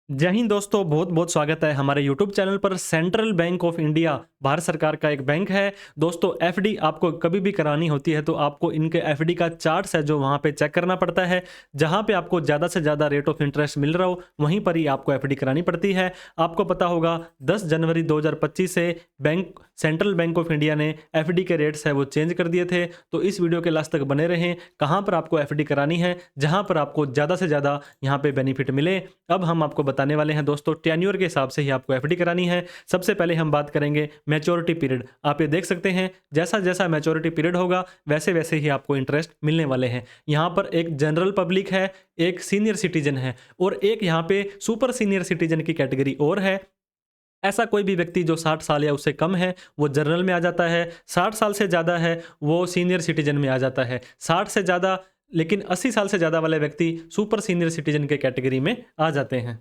जय हिंद दोस्तों, बहुत बहुत स्वागत है हमारे YouTube चैनल पर। Central bank of India Bharat सरकार का एक बैंक है। दोस्तों एफडी आपको कभी भी करानी होती है तो आपको इनके एफडी का चार्ट्स है जो वहाँ पे चेक करना पड़ता है। जहाँ पे आपको ज़्यादा से ज़्यादा रेट ऑफ इंटरेस्ट मिल रहा हो वहीं पर ही आपको एफडी करानी पड़ती है। आपको पता होगा 10 जनवरी 2025 से सेंट्रल बैंक ऑफ इंडिया ने एफडी के रेट्स है वो चेंज कर दिए थे। तो इस वीडियो के लास्ट तक बने रहें, कहाँ पर आपको एफडी करानी है जहाँ पर आपको ज़्यादा से ज़्यादा यहाँ पे बेनिफिट मिले। अब हम आपको बताने वाले हैं दोस्तों, टेन्योर के हिसाब से ही आपको एफडी करानी है। सबसे पहले हम बात करेंगे मैच्योरिटी पीरियड। आप ये देख सकते हैं जैसा जैसा मैच्योरिटी पीरियड होगा वैसे वैसे ही आपको इंटरेस्ट मिलने वाले हैं। यहाँ पर एक जनरल पब्लिक है, एक सीनियर सिटीजन है और एक यहाँ पे सुपर सीनियर सिटीजन की कैटेगरी और है। ऐसा कोई भी व्यक्ति जो 60 साल या उससे कम है वो जनरल में आ जाता है, 60 साल से ज़्यादा है वो सीनियर सिटीजन में आ जाता है, 60 से ज़्यादा लेकिन 80 साल से ज़्यादा वाले व्यक्ति सुपर सीनियर सिटीजन के कैटेगरी में आ जाते हैं।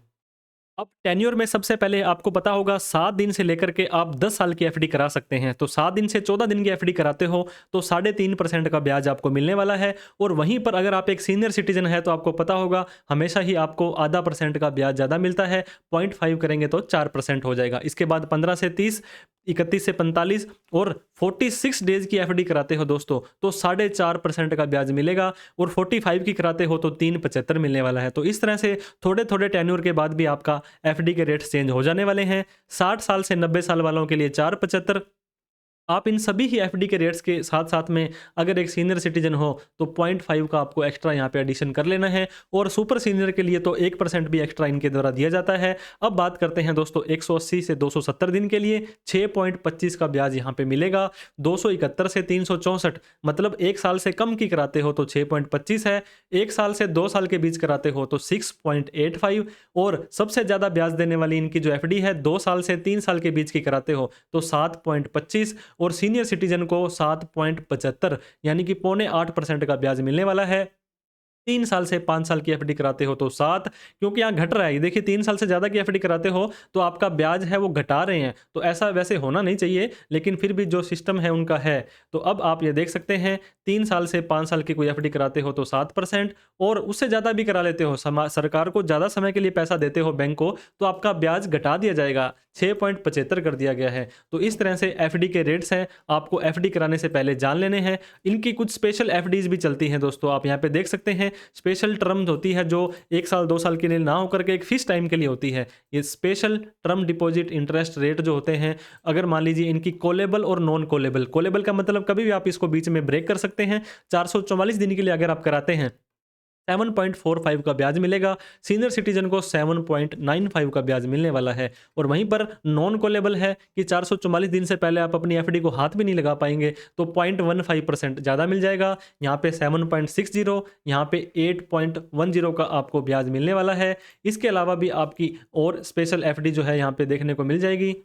अब टेन्योर में सबसे पहले आपको पता होगा 7 दिन से लेकर के आप 10 साल की एफडी करा सकते हैं। तो 7 दिन से 14 दिन की एफडी कराते हो तो 3.5% का ब्याज आपको मिलने वाला है। और वहीं पर अगर आप एक सीनियर सिटीजन है तो आपको पता होगा हमेशा ही आपको आधा % का ब्याज ज़्यादा मिलता है। 0.5 करेंगे तो 4% हो जाएगा। इसके बाद 15 से 30, 31 से 45 और 46 डेज की एफडी कराते हो दोस्तों तो 4.5% का ब्याज मिलेगा। और 45 की कराते हो तो 3.75 मिलने वाला है। तो इस तरह से थोड़े थोड़े टेन्योर के बाद भी आपका एफडी के रेट्स चेंज हो जाने वाले हैं। 60 साल से 90 साल वालों के लिए 4.75। आप इन सभी ही एफडी के रेट्स के साथ साथ में अगर एक सीनियर सिटीजन हो तो 0.5 का आपको एक्स्ट्रा यहाँ पे एडिशन कर लेना है। और सुपर सीनियर के लिए तो 1% भी एक्स्ट्रा इनके द्वारा दिया जाता है। अब बात करते हैं दोस्तों 180 से 270 दिन के लिए 6.25 का ब्याज यहाँ पे मिलेगा। 271 से 364 मतलब 1 साल से कम की कराते हो तो 6.25 है, 1 साल से 2 साल के बीच कराते हो तो 6.85। और सबसे ज़्यादा ब्याज देने वाली इनकी जो एफडी है 2 साल से 3 साल के बीच की कराते हो तो 7.25 और सीनियर सिटीजन को 7.75 यानी कि 0.8% का ब्याज मिलने वाला है। 3 साल से 5 साल की एफडी कराते हो तो 7, क्योंकि यहाँ घट रहा है। ये देखिए 3 साल से ज़्यादा की एफडी कराते हो तो आपका ब्याज है वो घटा रहे हैं। तो ऐसा वैसे होना नहीं चाहिए लेकिन फिर भी जो सिस्टम है उनका है। तो अब आप ये देख सकते हैं 3 साल से 5 साल की कोई एफडी कराते हो तो 7% और उससे ज़्यादा भी करा लेते हो, सरकार को ज़्यादा समय के लिए पैसा देते हो बैंक को तो आपका ब्याज घटा दिया जाएगा, 6.75 कर दिया गया है। तो इस तरह से एफडी के रेट्स हैं, आपको एफडी कराने से पहले जान लेने हैं। इनकी कुछ स्पेशल एफडीज भी चलती हैं दोस्तों, आप यहाँ पे देख सकते हैं। स्पेशल टर्म होती है जो 1 साल 2 साल के लिए ना होकर के एक फिक्स टाइम के लिए होती है। ये special term deposit interest rate जो होते हैं, अगर मान लीजिए इनकी कॉलेबल और नॉन कॉलेबल, कॉलेबल का मतलब कभी भी आप इसको बीच में ब्रेक कर सकते हैं। 444 दिन के लिए अगर आप कराते हैं 7.45 का ब्याज मिलेगा। सीनियर सिटीजन को 7.95 का ब्याज मिलने वाला है। और वहीं पर नॉन कॉलेबल है कि 444 दिन से पहले आप अपनी एफडी को हाथ भी नहीं लगा पाएंगे तो 0.15% ज़्यादा मिल जाएगा। यहाँ पे 7.60, यहाँ पे 8.10 का आपको ब्याज मिलने वाला है। इसके अलावा भी आपकी और स्पेशल एफडी जो है यहाँ पे देखने को मिल जाएगी।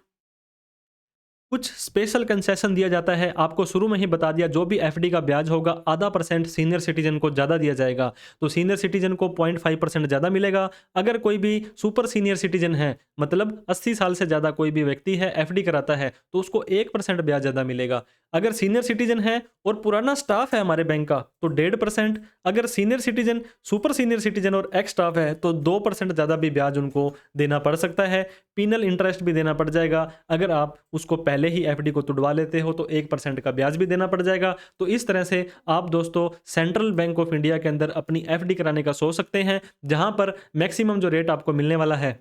कुछ स्पेशल कंसेशन दिया जाता है, आपको शुरू में ही बता दिया जो भी एफडी का ब्याज होगा आधा % सीनियर सिटीजन को ज़्यादा दिया जाएगा। तो सीनियर सिटीजन को 0.5% ज़्यादा मिलेगा। अगर कोई भी सुपर सीनियर सिटीजन है मतलब 80 साल से ज़्यादा कोई भी व्यक्ति है एफडी कराता है तो उसको 1% ब्याज ज़्यादा मिलेगा। अगर सीनियर सिटीजन है और पुराना स्टाफ है हमारे बैंक का तो 1.5%। अगर senior citizen, super senior citizen और एक्स स्टाफ है तो 2% ज़्यादा भी ब्याज उनको देना पड़ सकता है। पीनल इंटरेस्ट भी देना पड़ जाएगा। अगर आप उसको पहले ही एफडी को तुड़वा लेते हो तो 1% का ब्याज भी देना पड़ जाएगा। तो इस तरह से आप दोस्तों सेंट्रल बैंक ऑफ इंडिया के अंदर अपनी एफडी कराने का सोच सकते हैं, जहां पर मैक्सिमम जो रेट आपको मिलने वाला है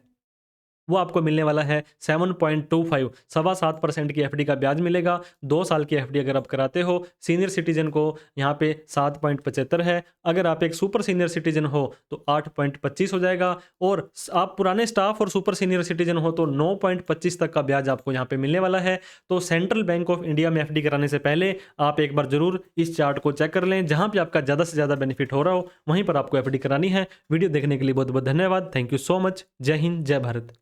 वो आपको मिलने वाला है 7.25, 7.25% की एफडी का ब्याज मिलेगा। 2 साल की एफडी अगर आप कराते हो, सीनियर सिटीजन को यहाँ पे 7.75 है। अगर आप एक सुपर सीनियर सिटीजन हो तो 8.25 हो जाएगा। और आप पुराने स्टाफ और सुपर सीनियर सिटीजन हो तो 9.25 तक का ब्याज आपको यहाँ पे मिलने वाला है। तो सेंट्रल बैंक ऑफ इंडिया में एफडी कराने से पहले आप एक बार जरूर इस चार्ट को चेक कर लें, जहाँ पे आपका ज़्यादा से ज़्यादा बेनिफिट हो रहा हो वहीं पर आपको एफडी करानी है। वीडियो देखने के लिए बहुत बहुत धन्यवाद। Thank you so much. जय हिंद, जय भारत।